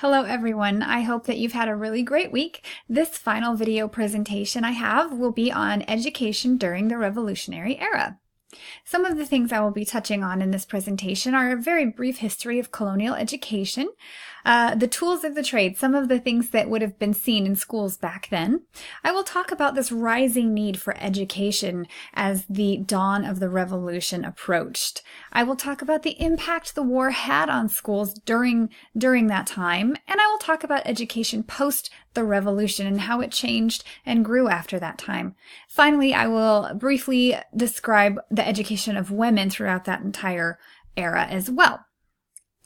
Hello everyone, I hope that you've had a really great week. This final video presentation I have will be on education during the Revolutionary Era. Some of the things I will be touching on in this presentation are a very brief history of colonial education, the tools of the trade, some of the things that would have been seen in schools back then. I will talk about this rising need for education as the dawn of the Revolution approached. I will talk about the impact the war had on schools during that time, and I will talk about education post the Revolution and how it changed and grew after that time. Finally, I will briefly describe the education of women throughout that entire era as well.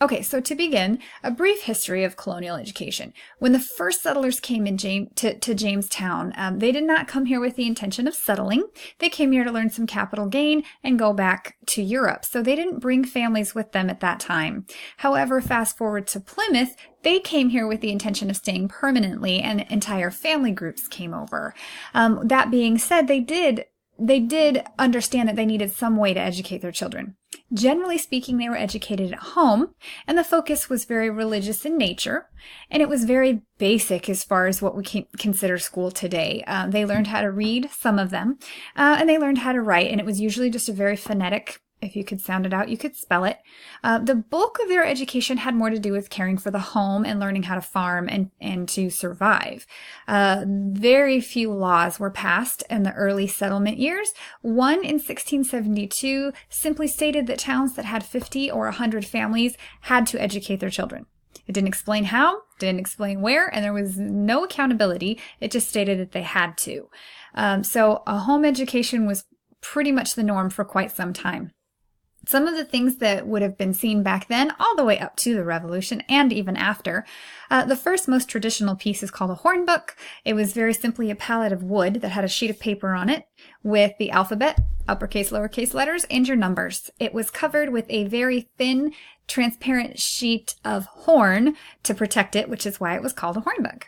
Okay, so to begin, a brief history of colonial education. When the first settlers came to Jamestown, they did not come here with the intention of settling. They came here to learn some capital gain and go back to Europe. So they didn't bring families with them at that time. However, fast forward to Plymouth, they came here with the intention of staying permanently, and entire family groups came over. That being said, they did understand that they needed some way to educate their children. Generally speaking, they were educated at home, and the focus was very religious in nature, and it was very basic as far as what we consider school today. They learned how to read, some of them, and they learned how to write, and it was usually just a very phonetic. If you could sound it out, you could spell it. The bulk of their education had more to do with caring for the home and learning how to farm and to survive. Very few laws were passed in the early settlement years. One in 1672 simply stated that towns that had 50 or 100 families had to educate their children. It didn't explain how, didn't explain where, and there was no accountability. It just stated that they had to. So a home education was pretty much the norm for quite some time. Some of the things that would have been seen back then, all the way up to the Revolution and even after. The first most traditional piece is called a hornbook. It was very simply a pallet of wood that had a sheet of paper on it with the alphabet, uppercase, lowercase letters, and your numbers. It was covered with a very thin, transparent sheet of horn to protect it, which is why it was called a hornbook.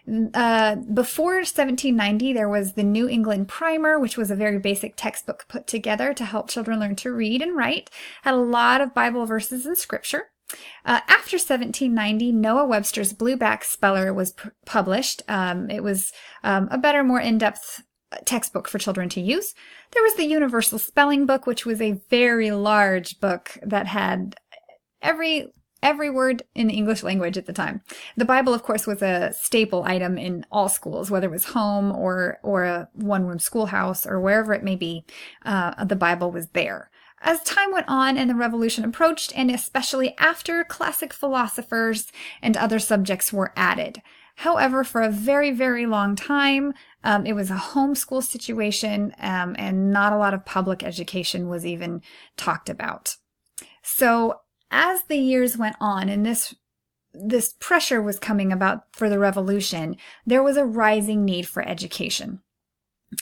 Before 1790, there was the New England Primer, which was a very basic textbook put together to help children learn to read and write. Had a lot of Bible verses and scripture. After 1790, Noah Webster's Blueback Speller was published. It was a better, more in-depth textbook for children to use. There was the Universal Spelling Book, which was a very large book that had every word in the English language at the time. The Bible, of course, was a staple item in all schools, whether it was home or a one-room schoolhouse or wherever it may be, the Bible was there. As time went on and the Revolution approached, and especially after, classic philosophers and other subjects were added. However, for a very, very long time, it was a homeschool situation, and not a lot of public education was even talked about. So as the years went on and this pressure was coming about for the Revolution, there was a rising need for education.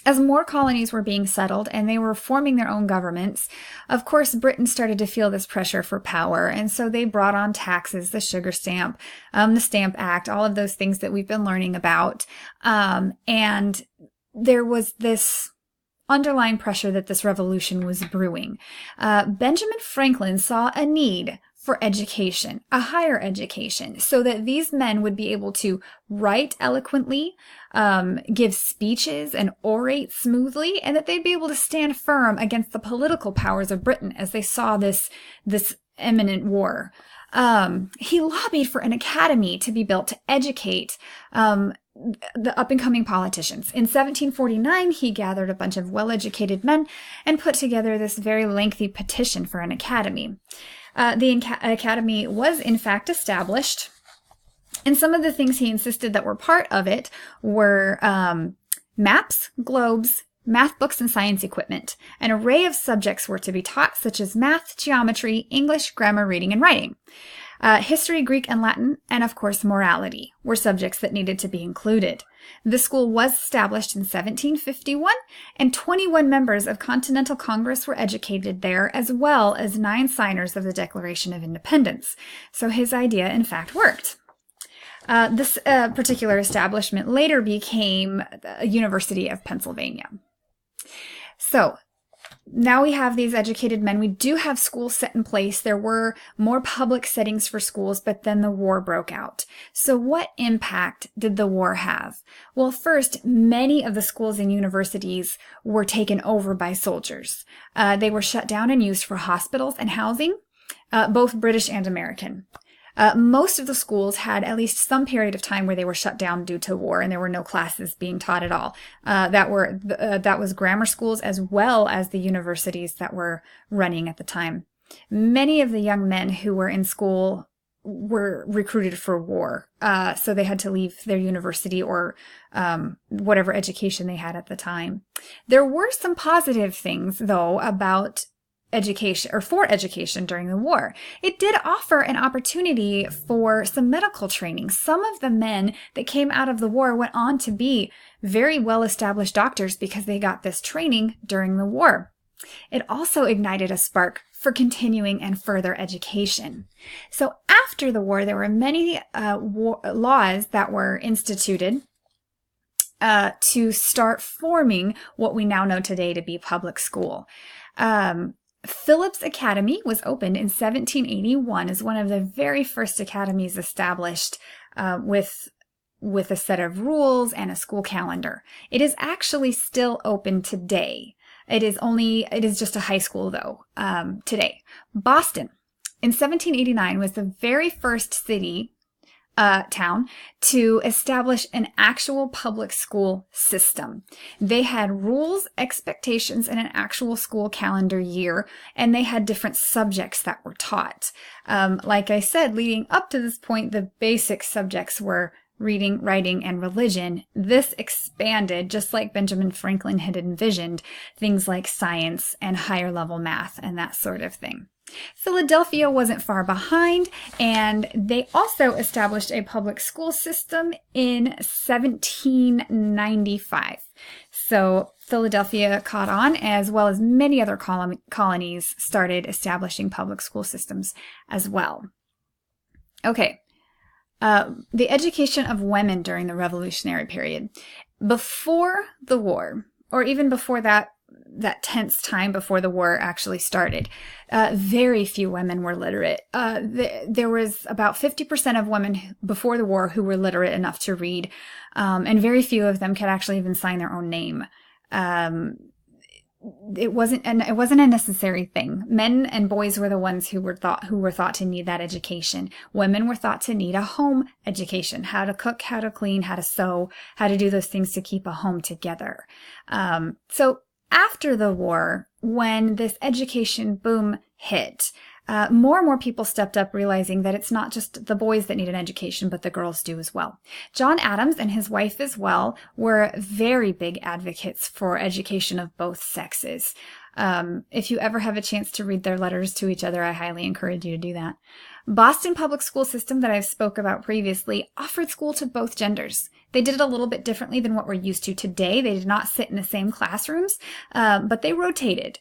As more colonies were being settled and they were forming their own governments, of course, Britain started to feel this pressure for power, and so they brought on taxes, the sugar stamp, the Stamp Act, all of those things that we've been learning about, and there was this underlying pressure that this revolution was brewing. Benjamin Franklin saw a need for education, a higher education, so that these men would be able to write eloquently, give speeches, and orate smoothly, and that they'd be able to stand firm against the political powers of Britain as they saw this imminent war. He lobbied for an academy to be built to educate the up-and-coming politicians. In 1749, he gathered a bunch of well-educated men and put together this very lengthy petition for an academy. The academy was, in fact, established, and some of the things he insisted that were part of it were maps, globes, math books, and science equipment. An array of subjects were to be taught, such as math, geometry, English, grammar, reading, and writing. History, Greek, and Latin, and of course morality, were subjects that needed to be included. The school was established in 1751, and 21 members of Continental Congress were educated there, as well as 9 signers of the Declaration of Independence. So his idea, in fact, worked. This particular establishment later became the University of Pennsylvania. So now we have these educated men. We do have schools set in place. There were more public settings for schools, but then the war broke out. So what impact did the war have? Well, first, many of the schools and universities were taken over by soldiers. They were shut down and used for hospitals and housing, both British and American. Most of the schools had at least some period of time where they were shut down due to war, and there were no classes being taught at all. That was grammar schools as well as the universities that were running at the time. Many of the young men who were in school were recruited for war, so they had to leave their university or whatever education they had at the time. There were some positive things, though, about for education during the war. It did offer an opportunity for some medical training. Some of the men that came out of the war went on to be very well-established doctors because they got this training during the war. It also ignited a spark for continuing and further education. So after the war, there were many laws that were instituted to start forming what we now know today to be public school. Phillips Academy was opened in 1781 as one of the very first academies established with a set of rules and a school calendar. It is actually still open today. It is just a high school though, today. Boston in 1789 was the very first town to establish an actual public school system. They had rules, expectations, and an actual school calendar year, and they had different subjects that were taught. Like I said, leading up to this point, the basic subjects were reading, writing, and religion. This expanded, just like Benjamin Franklin had envisioned, things like science and higher level math and that sort of thing. Philadelphia wasn't far behind, and they also established a public school system in 1795. So Philadelphia caught on, as well as many other colonies started establishing public school systems as well. Okay, the education of women during the Revolutionary period. Before the war, or even before that tense time before the war actually started, very few women were literate. There was about 50% of women before the war who were literate enough to read, and very few of them could actually even sign their own name. It wasn't a necessary thing. Men and boys were the ones who were thought to need that education. Women were thought to need a home education: how to cook, how to clean, how to sew, how to do those things to keep a home together. So after the war, when this education boom hit, more and more people stepped up, realizing that it's not just the boys that need an education, but the girls do as well. John Adams and his wife as well were very big advocates for education of both sexes. If you ever have a chance to read their letters to each other, I highly encourage you to do that. Boston public school system that I've spoke about previously offered school to both genders. They did it a little bit differently than what we're used to today. They did not sit in the same classrooms, but they rotated.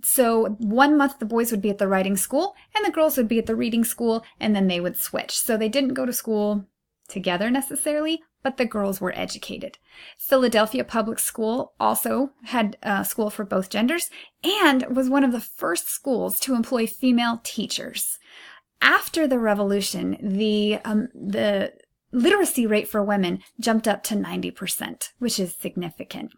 So 1 month the boys would be at the writing school and the girls would be at the reading school, and then they would switch. So they didn't go to school together necessarily, but the girls were educated. Philadelphia Public School also had school for both genders and was one of the first schools to employ female teachers. After the Revolution, the literacy rate for women jumped up to 90%, which is significant.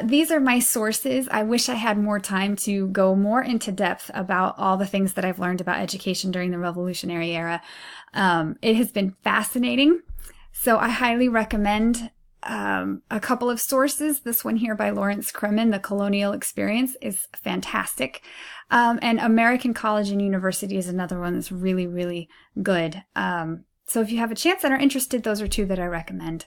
These are my sources. I wish I had more time to go more into depth about all the things that I've learned about education during the Revolutionary era. It has been fascinating, so I highly recommend a couple of sources. This one here by Lawrence Crimmen, The Colonial Experience, is fantastic. And American College and University is another one that's really, really good. So if you have a chance and are interested, those are two that I recommend.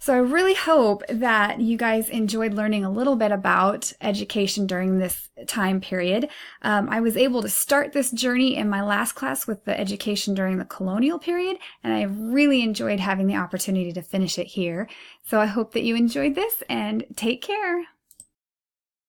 So I really hope that you guys enjoyed learning a little bit about education during this time period. I was able to start this journey in my last class with the education during the colonial period, and I really enjoyed having the opportunity to finish it here. So I hope that you enjoyed this, and take care.